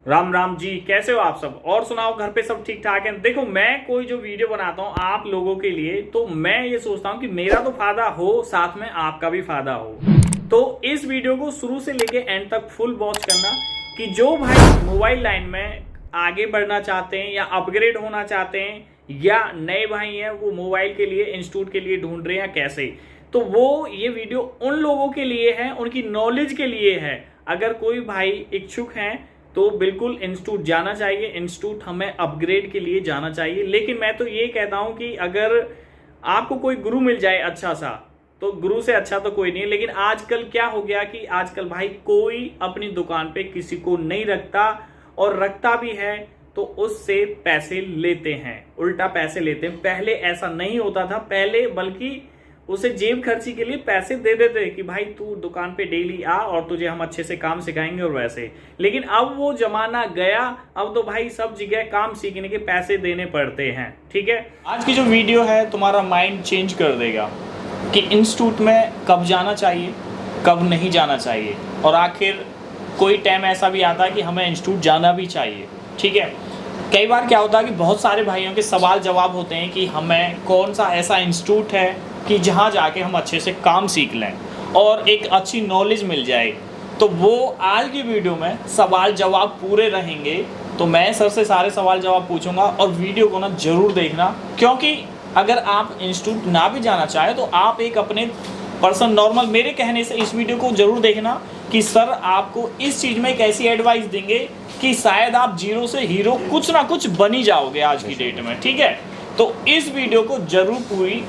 राम राम जी, कैसे हो आप सब? और सुनाओ, घर पे सब ठीक ठाक है? देखो, मैं कोई जो वीडियो बनाता हूँ आप लोगों के लिए, तो मैं ये सोचता हूँ कि मेरा तो फायदा हो, साथ में आपका भी फायदा हो। तो इस वीडियो को शुरू से लेके एंड तक फुल वॉच करना कि जो भाई मोबाइल लाइन में आगे बढ़ना चाहते हैं या अपग्रेड होना चाहते हैं या नए भाई हैं वो मोबाइल के लिए इंस्टीट्यूट के लिए ढूंढ रहे हैं कैसे, तो वो ये वीडियो उन लोगों के लिए है, उनकी नॉलेज के लिए है। अगर कोई भाई इच्छुक हैं तो बिल्कुल इंस्टीट्यूट जाना चाहिए, इंस्टीट्यूट हमें अपग्रेड के लिए जाना चाहिए। लेकिन मैं तो ये कहता हूं कि अगर आपको कोई गुरु मिल जाए अच्छा सा, तो गुरु से अच्छा तो कोई नहीं। लेकिन आजकल क्या हो गया कि आजकल भाई कोई अपनी दुकान पे किसी को नहीं रखता, और रखता भी है तो उससे पैसे लेते हैं, उल्टा पैसे लेते हैं। पहले ऐसा नहीं होता था, पहले बल्कि उसे जेब खर्ची के लिए पैसे दे देते कि भाई तू दुकान पे डेली आ और तुझे हम अच्छे से काम सिखाएंगे और वैसे। लेकिन अब वो जमाना गया, अब तो भाई सब जगह काम सीखने के पैसे देने पड़ते हैं। ठीक है, आज की जो वीडियो है तुम्हारा माइंड चेंज कर देगा कि इंस्टीट्यूट में कब जाना चाहिए, कब नहीं जाना चाहिए, और आखिर कोई टाइम ऐसा भी आता है कि हमें इंस्टीट्यूट जाना भी चाहिए। ठीक है, कई बार क्या होता है कि बहुत सारे भाइयों के सवाल जवाब होते हैं कि हमें कौन सा ऐसा इंस्टीट्यूट है कि जहाँ जाके हम अच्छे से काम सीख लें और एक अच्छी नॉलेज मिल जाए। तो वो आज की वीडियो में सवाल जवाब पूरे रहेंगे, तो मैं सर से सारे सवाल जवाब पूछूंगा, और वीडियो को ना ज़रूर देखना, क्योंकि अगर आप इंस्टीट्यूट ना भी जाना चाहे तो आप एक अपने पर्सन नॉर्मल मेरे कहने से इस वीडियो को ज़रूर देखना कि सर आपको इस चीज़ में एक ऐसी एडवाइस देंगे कि शायद आप जीरो से हीरो कुछ ना कुछ बनी जाओगे आज की डेट में। ठीक है, तो इस वीडियो को जरूर पूरी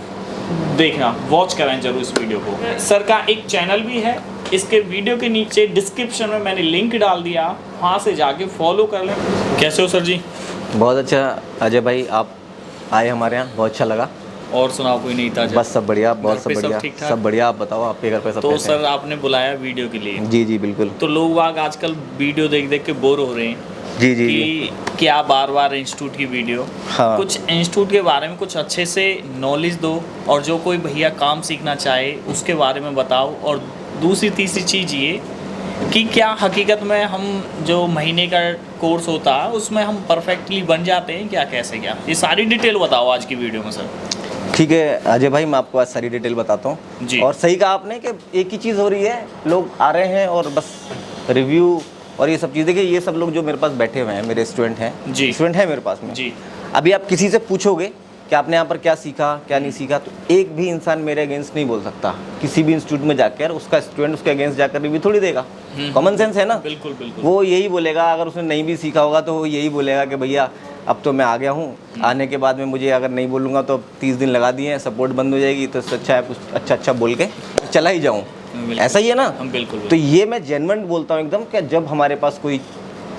देखना, वॉच करें जरूर इस वीडियो को। सर का एक चैनल भी है, इसके वीडियो के नीचे डिस्क्रिप्शन में मैंने लिंक डाल दिया, वहाँ से जाके फॉलो कर लें। कैसे हो सर जी? बहुत अच्छा अजय भाई, आप आए हमारे यहाँ, बहुत अच्छा लगा। और सुनाओ, कोई नहीं था? बस सब बढ़िया, बहुत सब बढ़िया, सब बढ़िया। आप बताओ, आपके घर पे सब तो कैसे सर आपने बुलाया वीडियो के लिए? जी जी बिल्कुल। तो लोग बाग आजकल वीडियो देख देख के बोर हो रहे हैं जी जी कि क्या बार बार इंस्टीट्यूट की वीडियो। हाँ। कुछ इंस्टीट्यूट के बारे में कुछ अच्छे से नॉलेज दो, और जो कोई भैया काम सीखना चाहे उसके बारे में बताओ। और दूसरी तीसरी चीज़ ये कि क्या हकीकत में हम जो महीने का कोर्स होता है उसमें हम परफेक्टली बन जाते हैं क्या, कैसे क्या, ये सारी डिटेल बताओ आज की वीडियो में सर। ठीक है अजय भाई, मैं आपको आज सारी डिटेल बताता हूँ। और सही कहा आपने कि एक ही चीज़ हो रही है, लोग आ रहे हैं और बस रिव्यू और ये सब चीज़। देखिए, ये सब लोग जो मेरे पास बैठे हुए हैं मेरे स्टूडेंट हैं, स्टूडेंट हैं मेरे पास में जी। अभी आप किसी से पूछोगे कि आपने यहाँ पर क्या सीखा क्या नहीं सीखा, तो एक भी इंसान मेरे अगेंस्ट नहीं बोल सकता। किसी भी इंस्टीट्यूट में जाकर उसका स्टूडेंट उसके अगेंस्ट जाकर रिव्यू थोड़ी देगा। कॉमन सेंस है ना। बिल्कुल बिल्कुल। वो यही बोलेगा, अगर उसने नहीं भी सीखा होगा तो वो यही बोलेगा कि भैया अब तो मैं आ गया हूँ, आने के बाद में मुझे अगर नहीं बोलूँगा तो 30 दिन लगा दिए हैं, सपोर्ट बंद हो जाएगी, तो इससे अच्छा है कुछ अच्छा बोल के चला ही जाऊँ। ऐसा ही है ना। बिल्कुल। तो ये मैं जेन्युइन बोलता हूँ एकदम, कि जब हमारे पास कोई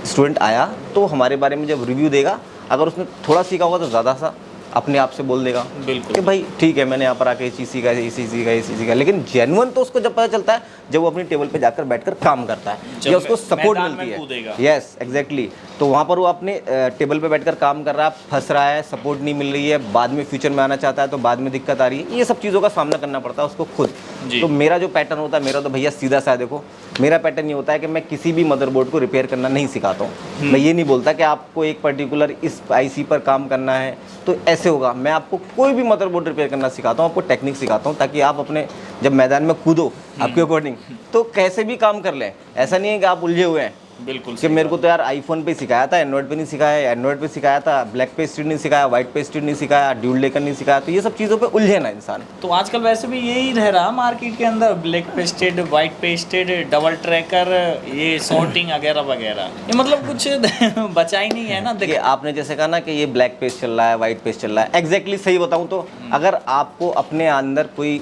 स्टूडेंट आया तो हमारे बारे में जब रिव्यू देगा, अगर उसने थोड़ा सीखा होगा तो ज़्यादा सा अपने आप से बोल देगा कि भाई ठीक है, मैंने यहाँ पर आके ये चीज़ सीखा, ये चीज़ सीखा, ये चीज़ सीखा। लेकिन जेन्युइन तो उसको जब पता चलता है जब वो अपनी टेबल पे जाकर बैठकर काम करता है या उसको सपोर्ट मिलती है। Yes exactly. तो वहाँ पर वो अपने टेबल पे बैठकर काम कर रहा है, फंस रहा है, सपोर्ट नहीं मिल रही है, बाद में फ्यूचर में आना चाहता है तो बाद में दिक्कत आ रही है, ये सब चीज़ों का सामना करना पड़ता है उसको खुद। तो मेरा जो पैटर्न होता है, मेरा तो भैया सीधा सा है। देखो, मेरा पैटर्न ये होता है कि मैं किसी भी मदरबोर्ड को रिपेयर करना नहीं सिखाता हूँ। मैं ये नहीं बोलता कि आपको एक पर्टिकुलर इस आईसी पर काम करना है तो ऐसे होगा। मैं आपको कोई भी मदरबोर्ड रिपेयर करना सिखाता हूँ, आपको टेक्निक सिखाता हूँ, ताकि आप अपने जब मैदान में कूदो आपके अकॉर्डिंग तो कैसे भी काम कर लें। ऐसा नहीं है कि आप उलझे हुए हैं। बिल्कुल कि मेरे को तो यार आईफोन पे सिखाया था, एंड्रॉइड पे नहीं सिखाया, एंड्रॉइड पे सिखाया था, ब्लैक पेस्टेड नहीं सिखाया, व्हाइट पेस्टेड नहीं सिखाया, ड्यूल लेकर नहीं सिखाया। तो ये सब चीज़ों पे उलझे ना इंसान। तो आजकल वैसे भी यही रह रहा मार्केट के अंदर, black pasted, white pasted, double tracker, ये सॉर्टिंग वगैरह वगैरह, ये मतलब कुछ बचा ही नहीं है ना। देखिए, आपने जैसे कहा ना कि ये ब्लैक पेस्ट चल रहा है, व्हाइट पेस्ट चल रहा है, एग्जैक्टली सही बताऊँ तो अगर आपको अपने अंदर कोई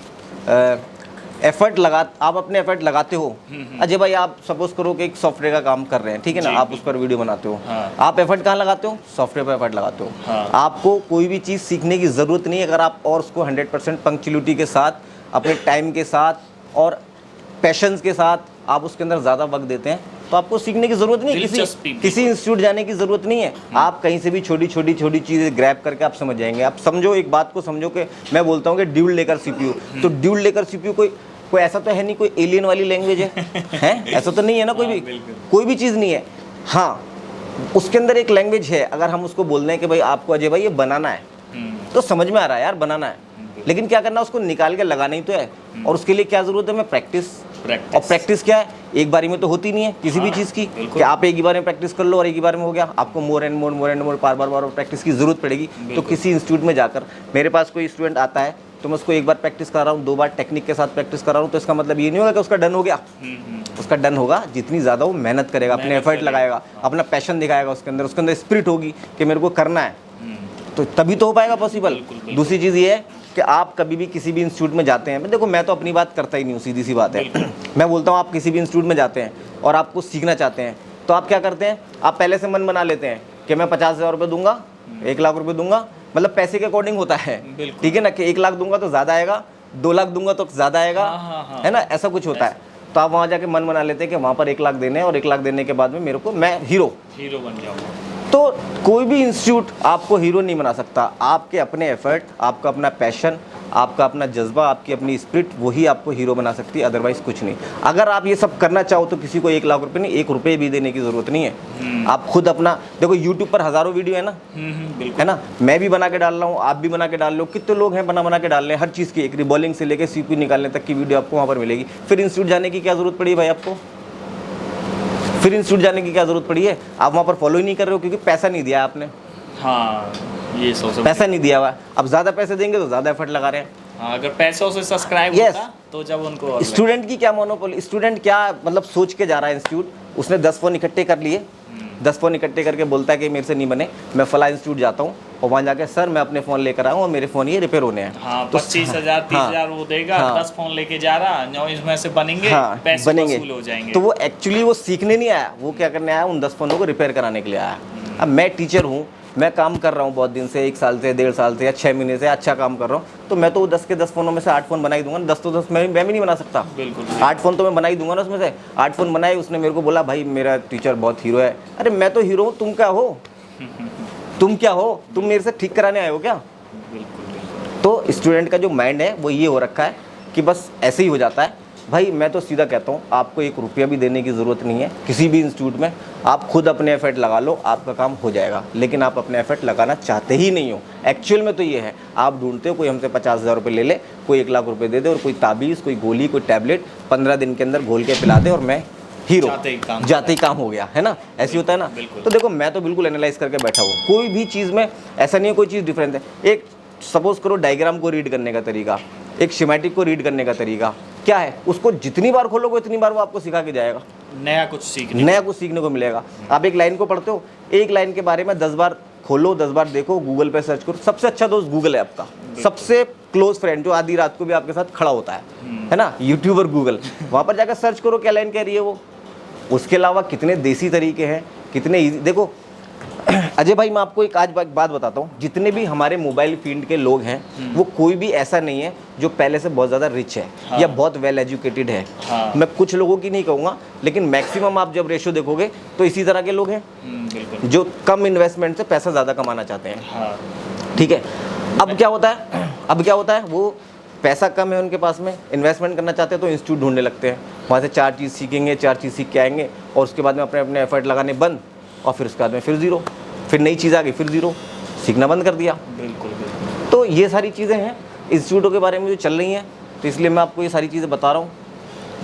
आप अपने एफर्ट लगाते हो। अजय भाई, आप सपोज करो कि एक सॉफ्टवेयर का काम कर रहे हैं, ठीक है ना, आप उस पर वीडियो बनाते हो। आप एफर्ट कहाँ लगाते हो? सॉफ्टवेयर पर एफर्ट लगाते हो। आपको कोई भी चीज़ सीखने की ज़रूरत नहीं है अगर आप और उसको 100% पंक्चुअलिटी के साथ, अपने टाइम के साथ और पैशंस के साथ आप उसके अंदर ज़्यादा वक्त देते हैं तो आपको सीखने की ज़रूरत नहीं है, किसी इंस्टीट्यूट जाने की ज़रूरत नहीं है। आप कहीं से भी छोटी छोटी चीज़ें ग्रैब करके आप समझ जाएंगे। आप समझो, एक बात को समझो कि मैं बोलता हूँ कि ड्यूल लेकर सीपीयू, तो ड्यूल लेकर सीपीयू कोई ऐसा तो है नहीं, कोई एलियन वाली लैंग्वेज है ऐसा तो नहीं है ना, कोई भी चीज़ नहीं है। हाँ, उसके अंदर एक लैंग्वेज है, अगर हम उसको बोल दें कि भाई आपको अजय भाई ये बनाना है, तो समझ में आ रहा है यार बनाना है, लेकिन क्या करना है उसको निकाल के लगाना ही तो है। और उसके लिए क्या जरूरत है, मैं प्रैक्टिस। और प्रैक्टिस क्या है, एक बारी में तो होती नहीं है किसी भी चीज़ की कि आप एक ही बार में प्रैक्टिस कर लो और एक ही बार में हो गया। आपको more and more bar bar practice की जरूरत पड़ेगी। तो किसी इंस्टीट्यूट में जाकर मेरे पास कोई स्टूडेंट आता है तो मैं उसको एक बार प्रैक्टिस कर रहा हूँ, 2 बार टेक्निक के साथ प्रैक्टिस कर रहा हूँ, तो इसका मतलब ये नहीं होगा कि उसका डन हो गया। उसका डन होगा जितनी ज़्यादा वो मेहनत करेगा, अपने एफर्ट लगाएगा, अपना पैशन दिखाएगा, उसके अंदर स्पिरिट होगी कि मेरे को करना है, तो तभी तो हो पाएगा पॉसिबल। दूसरी चीज़ ये है कि आप कभी भी किसी भी इंस्टीट्यूट में जाते हैं, देखो मैं तो अपनी बात करता ही नहीं हूँ, सीधी सी बात है। मैं बोलता हूँ आप किसी भी इंस्टीट्यूट में जाते हैं और आपको सीखना चाहते हैं तो आप क्या करते हैं, आप पहले से मन बना लेते हैं कि मैं 50,000 रुपये दूंगा, 1 लाख रुपये दूंगा, मतलब पैसे के अकॉर्डिंग होता है, ठीक है ना, कि 1 लाख दूंगा तो ज़्यादा आएगा, 2 लाख दूंगा तो ज़्यादा आएगा, है ना, ऐसा कुछ होता है। तो आप वहाँ जाके मन बना लेते हैं कि वहाँ पर 1 लाख देने हैं और 1 लाख देने के बाद में मेरे को मैं हीरो बन जाऊँगा। तो कोई भी इंस्टीट्यूट आपको हीरो नहीं बना सकता। आपके अपने एफर्ट, आपका अपना पैशन, आपका अपना जज्बा, आपकी अपनी स्पिरिट, वही आपको हीरो बना सकती है, अदरवाइज कुछ नहीं। अगर आप ये सब करना चाहो तो किसी को 1 लाख रुपए नहीं, 1 रुपये भी देने की ज़रूरत नहीं है। आप खुद अपना देखो, यूट्यूब पर हज़ारों वीडियो है ना, है ना, मैं भी बना के डाल रहा हूँ, आप भी बना के डाल लो, कितने लोग हैं बना के डाल रहे हैं, हर चीज़ की, एक रिबॉलिंग से लेकर CPU निकालने तक की वीडियो आपको वहाँ पर मिलेगी। फिर इंस्टीट्यूट जाने की क्या ज़रूरत पड़ी भाई आपको, फिर इंस्टीट्यूट जाने की क्या जरूरत पड़ी है, आप वहाँ पर फॉलो ही नहीं कर रहे हो क्योंकि पैसा नहीं दिया आपने। हाँ, ये पैसा नहीं दिया हुआ, अब ज़्यादा पैसे देंगे तो ज़्यादा एफर्ट लगा रहे हैं। हाँ, अगर पैसों से सब्सक्राइब होता तो जब उनको स्टूडेंट की क्या मोनोपोली, स्टूडेंट क्या मतलब सोच के जा रहा है इंस्टीट्यूट, उसने 10 फ़ोन इकट्ठे कर लिए, 10 फ़ोन इकट्ठे करके बोलता है कि मेरे से नहीं बने, मैं फला इंस्टीट्यूट जाता हूँ और वहाँ जाके सर मैं अपने फ़ोन लेकर आऊँ और मेरे फ़ोन ये रिपेयर होने हैं। हाँ, 25,000 30,000 वो देगा, 10 फ़ोन लेके जा रहा, 9 इसमें से बनेंगे, पैसे वसूल हो जाएंगे। तो वो एक्चुअली वो सीखने नहीं आया, वो क्या करने आया, उन 10 फ़ोनों को रिपेयर कराने के लिए आया। अब मैं टीचर हूँ, मैं काम कर रहा हूँ बहुत दिन से, 1 साल से, 1.5 साल से या 6 महीने से अच्छा काम कर रहा हूँ, तो मैं तो 10 के 10 फ़ोनों में से 8 फ़ोन बना ही दूंगा। 10 तो 10 मैं भी नहीं बना सकता, बिल्कुल 8 फ़ोन तो मैं बना ही दूंगा ना। उसमें से 8 फ़ोन बनाए, उसने मेरे को बोला भाई मेरा टीचर बहुत हीरो है। अरे मैं तो हीरो हूँ, तुम क्या हो, तुम क्या हो, तुम मेरे से ठीक कराने आए हो क्या। तो स्टूडेंट का जो माइंड है वो ये हो रखा है कि बस ऐसे ही हो जाता है। भाई मैं तो सीधा कहता हूँ आपको 1 रुपया भी देने की ज़रूरत नहीं है किसी भी इंस्टीट्यूट में, आप खुद अपने एफर्ट लगा लो, आपका काम हो जाएगा। लेकिन आप अपने एफर्ट लगाना चाहते ही नहीं हो। एक्चुअल में तो ये है, आप ढूंढते हो कोई हमसे 50,000 रुपये ले ले, कोई 1 लाख रुपये दे दे और कोई ताबीज़, कोई गोली, कोई टैबलेट 15 दिन के अंदर घोल के पिला दे और मैं हीरो, जाते ही काम हो गया, है ना, ऐसे होता है ना। तो देखो मैं तो बिल्कुल एनालाइज करके बैठा हूँ, कोई भी चीज़ में ऐसा नहीं है कोई चीज़ डिफरेंट है। एक सपोज करो डायग्राम को रीड करने का तरीका, एक शिमेटिक को रीड करने का तरीका क्या है, उसको जितनी बार खोलोगे उतनी बार वो आपको सिखा के जाएगा, नया कुछ सीखने को मिलेगा। आप एक लाइन को पढ़ते हो, एक लाइन के बारे में 10 बार खोलो, 10 बार देखो, गूगल पे सर्च करो। सबसे अच्छा दोस्त गूगल है आपका, सबसे क्लोज फ्रेंड जो आधी रात को भी आपके साथ खड़ा होता है ना, यूट्यूब और गूगल। वहाँ पर जाकर सर्च करो क्या लाइन कह रही है वो। उसके अलावा कितने देसी तरीके हैं, कितने ईजी। देखो अजय भाई मैं आपको एक आज बात बताता हूँ, जितने भी हमारे मोबाइल फील्ड के लोग हैं वो कोई भी ऐसा नहीं है जो पहले से बहुत ज़्यादा रिच है या बहुत वेल एजुकेटेड है। मैं कुछ लोगों की नहीं कहूँगा, लेकिन मैक्सिमम आप जब रेशो देखोगे तो इसी तरह के लोग हैं जो कम इन्वेस्टमेंट से पैसा ज़्यादा कमाना चाहते हैं। ठीक है, अब क्या होता है, वो पैसा कम है उनके पास में, इन्वेस्टमेंट करना चाहते हैं तो इंस्टीट्यूट ढूंढने लगते हैं, वहाँ से 4 चीज़ सीखेंगे, 4 चीज़ सीख के आएंगे और उसके बाद में अपने एफर्ट लगाने बंद, और फिर उसके बाद में फिर ज़ीरो, फिर नई चीज़ आ गई, फिर ज़ीरो, सीखना बंद कर दिया। बिल्कुल। तो ये सारी चीज़ें हैं इंस्टीट्यूटों के बारे में जो चल रही हैं, तो इसलिए मैं आपको ये सारी चीज़ें बता रहा हूँ।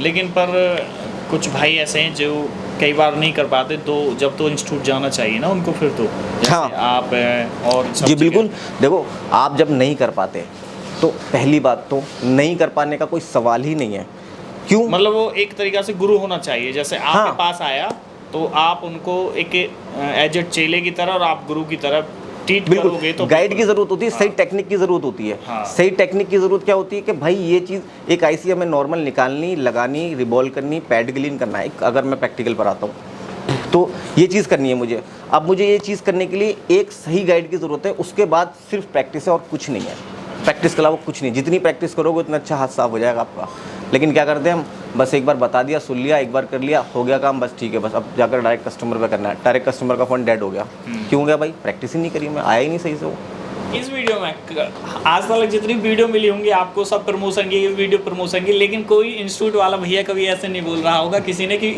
लेकिन पर कुछ भाई ऐसे हैं जो कई बार नहीं कर पाते, तो जब तो इंस्टीट्यूट जाना चाहिए ना उनको, फिर तो हाँ आप और जी बिल्कुल। देखो आप जब नहीं कर पाते तो पहली बात तो नहीं कर पाने का कोई सवाल ही नहीं है। क्यों, मतलब वो एक तरीक़ा से गुरु होना चाहिए। जैसे आपके पास आया तो आप उनको एक एजेड चेले की तरह और आप गुरु की तरह ट्रीट करोगे, तो गाइड की ज़रूरत होती है, सही टेक्निक की ज़रूरत होती है। सही टेक्निक की ज़रूरत क्या होती है कि भाई ये चीज़ एक IC हमें नॉर्मल निकालनी, लगानी, रिबॉल करनी, पैड क्लीन करना है। अगर मैं प्रैक्टिकल पर आता हूँ तो ये चीज़ करनी है मुझे। अब मुझे ये चीज़ करने के लिए एक सही गाइड की ज़रूरत है, उसके बाद सिर्फ प्रैक्टिस है और कुछ नहीं है। प्रैक्टिस के अलावा कुछ नहीं, जितनी प्रैक्टिस करोगे उतना अच्छा हाथ साफ हो जाएगा आपका। लेकिन क्या करते हैं हम, बस एक बार बता दिया, सुन लिया, एक बार कर लिया, हो गया काम, बस ठीक है, बस अब जाकर डायरेक्ट कस्टमर पे करना है। डायरेक्ट कस्टमर का फ़ोन डेड हो गया। क्यों हो गया भाई, प्रैक्टिस ही नहीं करी, मैं आया ही नहीं सही से वो। इस वीडियो में आज तक जितनी वीडियो मिली होंगी आपको सब प्रमोशन की वीडियो प्रमोशन की, लेकिन कोई इंस्टीट्यूट वाला भैया कभी ऐसे नहीं बोल रहा होगा किसी ने कि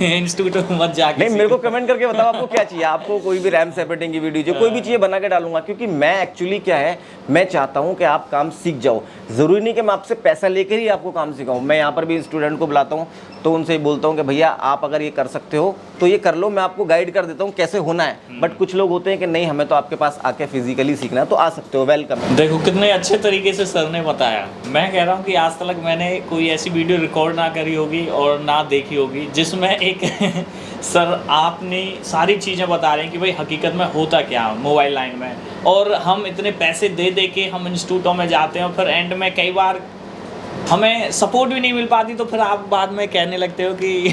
इंस्टीट्यूट मत जाके। नहीं, मेरे को कमेंट करके बताओ आपको क्या चाहिए, आपको कोई भी रैम सेपरेटिंग की वीडियो जो कोई भी चीज़ बना के डालूंगा, क्योंकि मैं एक्चुअली क्या है, मैं चाहता हूँ कि आप काम सीख जाओ। ज़रूरी नहीं कि मैं आपसे पैसा लेकर ही आपको काम सिखाऊं। मैं यहाँ पर भी स्टूडेंट को बुलाता हूँ तो उनसे बोलता हूँ कि भैया आप अगर ये कर सकते हो तो ये कर लो, मैं आपको गाइड कर देता हूँ कैसे होना है। बट कुछ लोग होते हैं कि नहीं, हमें तो आपके पास आके फिजिकली सीखना है, तो आ सकते हो, वेलकम। देखो कितने अच्छे तरीके से सर ने बताया। मैं कह रहा हूँ कि आज तक मैंने कोई ऐसी वीडियो रिकॉर्ड ना करी होगी और ना देखी होगी जिसमें एक सर आपने सारी चीज़ें बता रहे हैं कि भाई हकीकत में होता क्या मोबाइल लाइन में, और हम इतने पैसे दे दे के हम इंस्टीट्यूटों में जाते हैं और फिर एंड में कई बार हमें सपोर्ट भी नहीं मिल पाती, तो फिर आप बाद में कहने लगते हो कि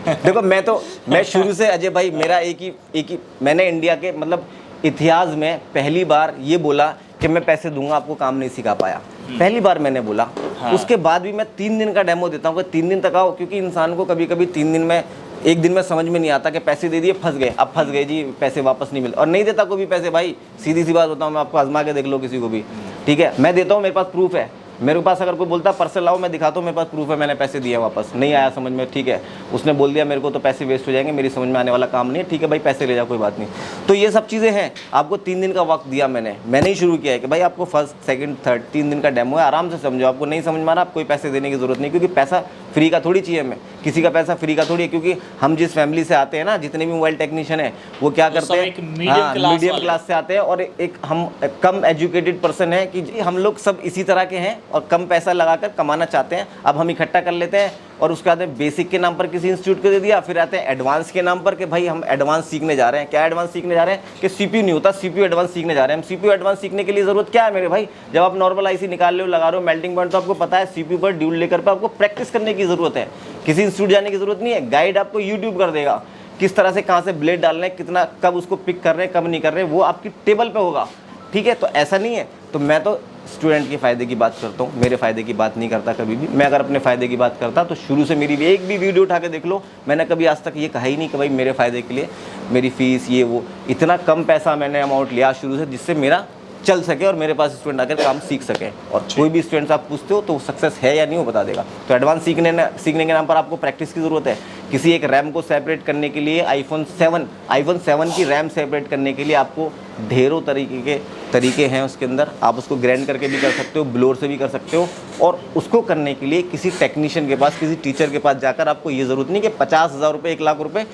देखो मैं शुरू से अजय भाई, मेरा एक ही मैंने इंडिया के मतलब इतिहास में पहली बार ये बोला कि मैं पैसे दूंगा, आपको काम नहीं सिखा पाया। पहली बार मैंने बोला। हाँ। उसके बाद भी मैं 3 दिन का डेमो देता हूँ कि 3 दिन तक आओ, क्योंकि इंसान को कभी कभी 3 दिन में, एक दिन में समझ में नहीं आता कि पैसे दे दिए फंस गए, अब फंस गए जी, पैसे वापस नहीं मिले, और नहीं देता कोई भी पैसे भाई। सीधी सी बात बताऊँ मैं आपको, आजमा के देख लो किसी को भी, ठीक है। मैं देता हूँ, मेरे पास प्रूफ है। मेरे पास अगर कोई बोलता पर्सल लाओ, मैं दिखाता हूँ, मेरे पास प्रूफ है, मैंने पैसे दिए वापस, नहीं आया समझ में, ठीक है, उसने बोल दिया मेरे को तो पैसे वेस्ट हो जाएंगे, मेरी समझ में आने वाला काम नहीं है, ठीक है भाई पैसे ले जाओ, कोई बात नहीं। तो ये सब चीज़ें हैं। आपको 3 दिन का वक्त दिया मैंने ही शुरू किया है कि भाई आपको फर्स्ट सेकंड थर्ड 3 दिन का डेमो है, आराम से समझो। आपको नहीं समझ में आ रहा, आप कोई पैसे देने की जरूरत नहीं, क्योंकि पैसा फ्री का थोड़ी चाहिए हमें, किसी का पैसा फ्री का थोड़ी है। क्योंकि हम जिस फैमिली से आते हैं ना, जितने भी मोबाइल टेक्नीशियन है वो क्या करते हैं, मीडियम क्लास से आते हैं, और एक हम कम एजुकेटेड पर्सन है कि हम लोग सब इसी तरह के हैं और कम पैसा लगाकर कमाना चाहते हैं। अब हम इकट्ठा कर लेते हैं और उसके बाद बेसिक के नाम पर किसी इंस्टीट्यूट को दे दिया, फिर आते हैं एडवांस के नाम पर कि भाई हम एडवांस सीखने जा रहे हैं। क्या एडवांस सीखने जा रहे हैं कि सीपीयू नहीं होता, सीपीयू एडवांस सीखने जा रहे हैं हम। सीपीयू एडवांस सीखने के लिए जरूरत क्या है मेरे भाई, जब आप नॉर्मल आईसी निकाल रहे हो, लगा रहे हो मेल्टिंग पॉइंट, तो आपको पता है सीपीयू पर ड्यूल लेकर पर आपको प्रैक्टिस करने की जरूरत है। किसी इंस्टीट्यूट जाने की जरूरत नहीं है, गाइड आपको यूट्यूब कर देगा, किस तरह से कहाँ से ब्लेड डालना है, कितना कब उसको पिक कर रहे हैं कब नहीं कर रहे हैं, वो आपकी टेबल पे होगा, ठीक है। तो ऐसा नहीं है, तो मैं तो स्टूडेंट के फ़ायदे की बात करता हूँ, मेरे फ़ायदे की बात नहीं करता कभी भी। मैं अगर अपने फ़ायदे की बात करता तो शुरू से मेरी एक भी वीडियो उठा के देख लो, मैंने कभी आज तक ये कहा ही नहीं कि भाई मेरे फ़ायदे के लिए मेरी फ़ीस ये वो, इतना कम पैसा मैंने अमाउंट लिया शुरू से जिससे मेरा चल सके और मेरे पास स्टूडेंट आकर काम सीख सके। और कोई भी स्टूडेंट आप पूछते हो तो सक्सेस है या नहीं वो बता देगा। तो एडवांस सीखने के नाम पर आपको प्रैक्टिस की ज़रूरत है। किसी एक रैम को सेपरेट करने के लिए आईफोन 7 की रैम सेपरेट करने के लिए आपको ढेरों तरीके हैं उसके अंदर। आप उसको ग्राइंड करके भी कर सकते हो, ब्लोर से भी कर सकते हो, और उसको करने के लिए किसी टेक्नीशियन के पास, किसी टीचर के पास जाकर आपको ये ज़रूरत नहीं कि 50,000 रुपये 1 लाख रुपये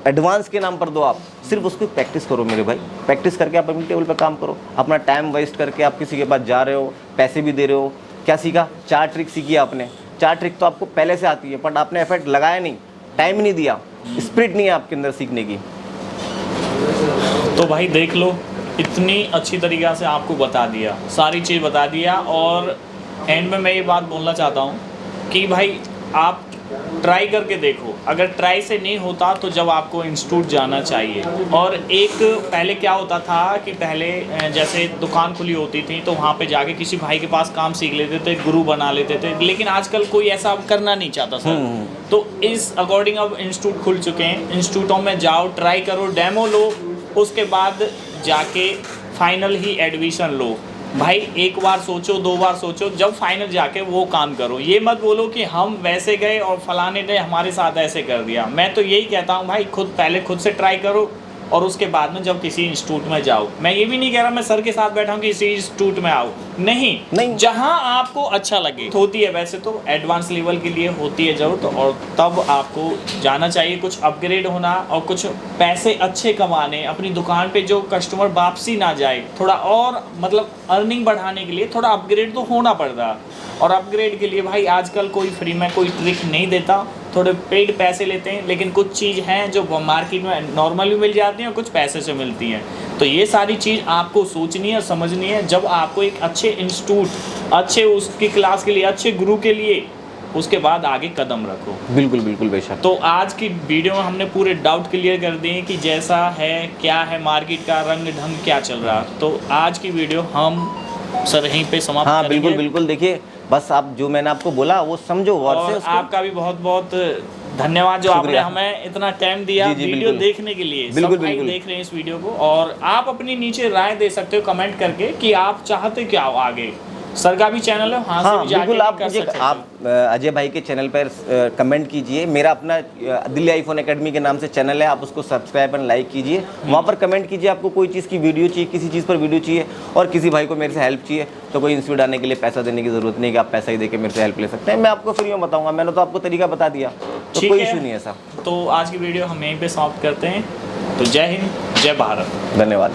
एडवांस के नाम पर दो। आप सिर्फ उसको प्रैक्टिस करो मेरे भाई, प्रैक्टिस करके आप अपनी टेबल पर काम करो। अपना टाइम वेस्ट करके आप किसी के पास जा रहे हो, पैसे भी दे रहे हो। क्या सीखा? 4 ट्रिक सीखी आपने। 4 ट्रिक तो आपको पहले से आती है, बट आपने एफर्ट लगाया नहीं, टाइम नहीं दिया, स्पिरिट नहीं है आपके अंदर सीखने की। तो भाई देख लो, इतनी अच्छी तरीक़ा से आपको बता दिया, सारी चीज़ बता दिया। और एंड में मैं ये बात बोलना चाहता हूँ कि भाई आप ट्राई करके देखो। अगर ट्राई से नहीं होता तो जब आपको इंस्टीट्यूट जाना चाहिए। और एक पहले क्या होता था कि पहले जैसे दुकान खुली होती थी तो वहाँ पे जाके किसी भाई के पास काम सीख लेते थे, गुरु बना लेते थे, लेकिन आजकल कोई ऐसा करना नहीं चाहता सर। तो इस अकॉर्डिंग अब इंस्टीट्यूट खुल चुके हैं, इंस्टीट्यूटों में जाओ, ट्राई करो, डेमो लो, उसके बाद जाके फाइनल ही एडमिशन लो। भाई एक बार सोचो, 2 बार सोचो, जब फाइनल जाके वो काम करो। ये मत बोलो कि हम वैसे गए और फलाने ने हमारे साथ ऐसे कर दिया। मैं तो यही कहता हूँ भाई पहले खुद से ट्राई करो और उसके बाद में जब किसी इंस्टीट्यूट में जाओ। मैं ये भी नहीं कह रहा मैं सर के साथ बैठा हूँ कि इसी इंस्टीट्यूट में आओ, नहीं, जहाँ आपको अच्छा लगे। होती है वैसे तो एडवांस लेवल के लिए होती है जरूरत, और तब आपको जाना चाहिए, कुछ अपग्रेड होना और कुछ पैसे अच्छे कमाने, अपनी दुकान पे जो कस्टमर वापसी ना जाए, थोड़ा और मतलब अर्निंग बढ़ाने के लिए थोड़ा अपग्रेड तो होना पड़ता। और अपग्रेड के लिए भाई आजकल कोई फ्री में कोई ट्रिक नहीं देता, थोड़े पेड पैसे लेते हैं, लेकिन कुछ चीज़ हैं जो मार्केट में नॉर्मली मिल जाती हैं और कुछ पैसे से मिलती हैं। तो ये सारी चीज़ आपको सोचनी है और समझनी है। जब आपको एक अच्छे इंस्टीट्यूट, अच्छे उसकी क्लास के लिए, अच्छे गुरु के लिए, उसके बाद आगे कदम रखो। बिल्कुल बिल्कुल बेशक। तो आज की वीडियो में हमने पूरे डाउट क्लियर कर दिए कि जैसा है क्या है, मार्केट का रंग ढंग क्या चल रहा। तो आज की वीडियो हम सर यहीं पे समाप्त करेंगे। बिल्कुल बिल्कुल। देखिए बस आप जो मैंने आपको बोला वो समझो, और आपका भी बहुत बहुत धन्यवाद जो आपने शुक्रिया। हमें इतना टाइम दिया जी, जी, वीडियो बिल्कुल। देखने के लिए। बिल्कुल, सब भाई बिल्कुल। देख रहे हैं इस वीडियो को, और आप अपनी नीचे राय दे सकते हो कमेंट करके कि आप चाहते क्या हो आगे। सर का भी चैनल है, वहाँ से हाँ भी जाके बिल्कुल, आप कर मुझे सकते हो। आप अजय भाई के चैनल पर कमेंट कीजिए। मेरा अपना दिल्ली आईफोन एकेडमी के नाम से चैनल है, आप उसको सब्सक्राइब एंड लाइक कीजिए। वहाँ पर कमेंट कीजिए आपको कोई चीज़ की वीडियो चाहिए, किसी चीज़ पर वीडियो चाहिए, और किसी भाई को मेरे से हेल्प चाहिए तो कोई इंस्टीट्यूट आने के लिए पैसा देने की ज़रूरत नहीं कि आप पैसा ही देके मेरे से हेल्प ले सकते हैं। मैं आपको फ्री में बताऊँगा, मैंने तो आपको तरीका बता दिया, तो ठीक कोई है। इशू नहीं है ऐसा। तो आज की वीडियो हम यहीं पे समाप्त करते हैं। तो जय हिंद, जय भारत। धन्यवाद।